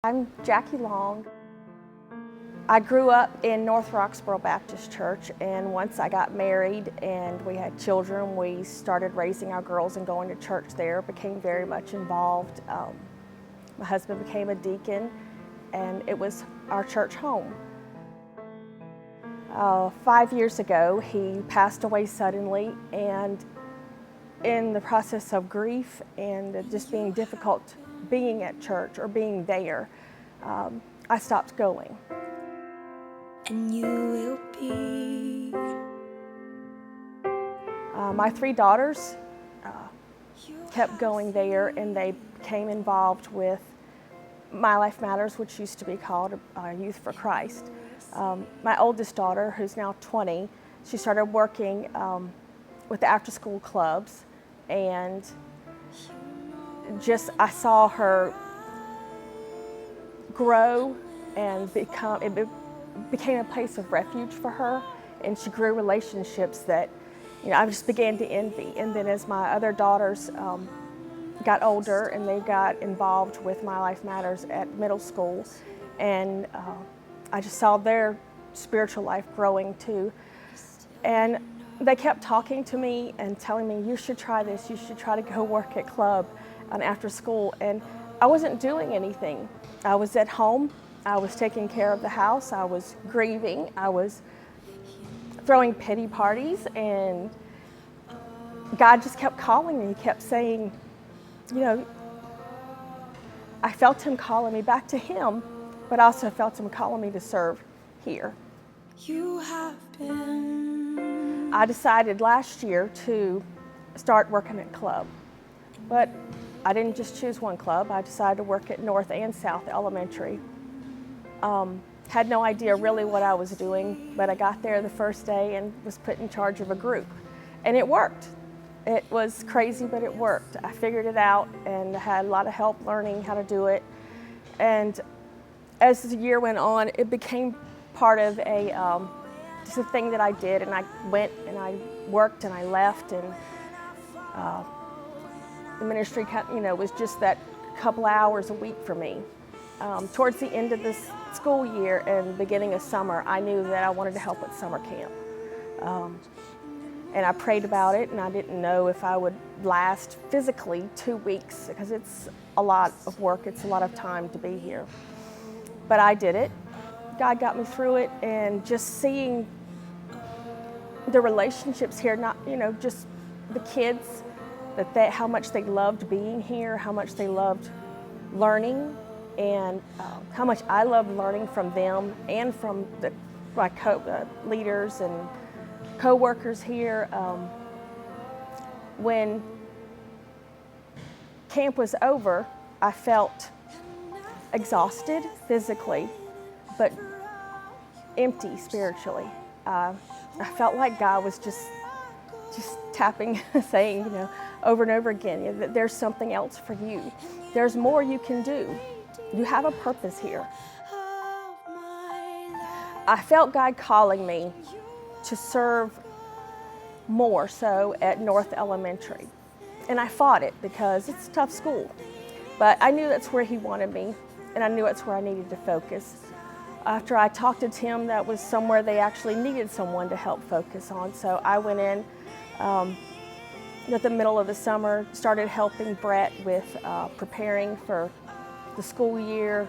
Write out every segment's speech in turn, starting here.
I'm Jackie Long. I grew up in North Roxboro Baptist Church, and once I got married and we had children, we started raising our girls and going to church there, became very much involved. My husband became a deacon, and it was our church home. 5 years ago, he passed away suddenly, and in the process of grief and just being difficult being at church or being there, I stopped going. And you will be. My 3 daughters kept going there, and they became involved with My Life Matters, which used to be called Youth for Christ. My oldest daughter, who's now 20, she started working with the after-school clubs, and I saw her grow and it became a place of refuge for her, and she grew relationships that I just began to envy. And then as my other daughters got older and they got involved with My Life Matters at middle school, and I just saw their spiritual life growing too. And they kept talking to me and telling me, you should try this, you should try to go work at club after school. And I wasn't doing anything. I was at home, I was taking care of the house, I was grieving, I was throwing pity parties, and God just kept calling me. He kept saying, I felt Him calling me back to Him, but I also felt Him calling me to serve here. You have been. I decided last year to start working at club, but I didn't just choose one club. I decided to work at North and South Elementary. Had no idea really what I was doing, but I got there the first day and was put in charge of a group, and it worked. It was crazy, but it worked. I figured it out and had a lot of help learning how to do it. And as the year went on, it became part of just a thing that I did, and I went and I worked and I left, and the ministry was just that couple hours a week for me. Towards the end of this school year and beginning of summer, I knew that I wanted to help at summer camp. And I prayed about it, and I didn't know if I would last physically 2 weeks, because it's a lot of work, it's a lot of time to be here. But I did it. God got me through it, and just seeing the relationships here, not just the kids, how much they loved being here, how much they loved learning, and how much I loved learning from them and from my leaders and co-workers here. When camp was over, I felt exhausted physically, but empty spiritually. I felt like God was just tapping, saying, over and over again, that there's something else for you. There's more you can do. You have a purpose here. I felt God calling me to serve more so at North Elementary. And I fought it because it's a tough school. But I knew that's where He wanted me, and I knew that's where I needed to focus. After I talked to Tim, that was somewhere they actually needed someone to help focus on. So I went in at the middle of the summer, started helping Brett with preparing for the school year,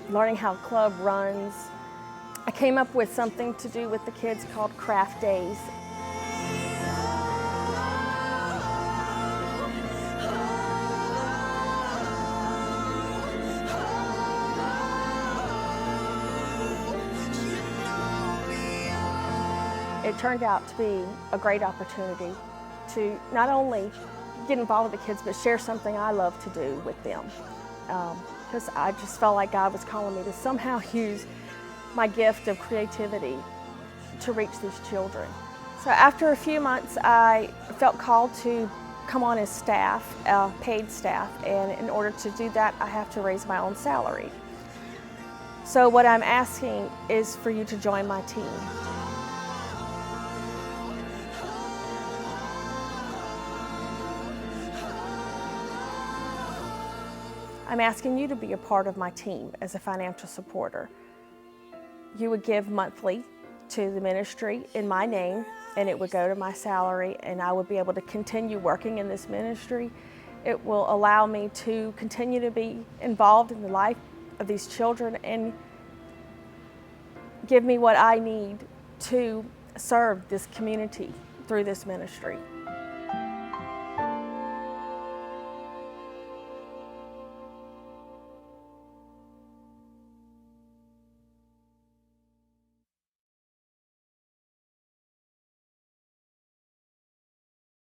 learning how club runs. I came up with something to do with the kids called craft days. It turned out to be a great opportunity to not only get involved with the kids, but share something I love to do with them. Because I just felt like God was calling me to somehow use my gift of creativity to reach these children. So after a few months, I felt called to come on as staff, paid staff, and in order to do that, I have to raise my own salary. So what I'm asking is for you to join my team. I'm asking you to be a part of my team as a financial supporter. You would give monthly to the ministry in my name, and it would go to my salary, and I would be able to continue working in this ministry. It will allow me to continue to be involved in the life of these children and give me what I need to serve this community through this ministry.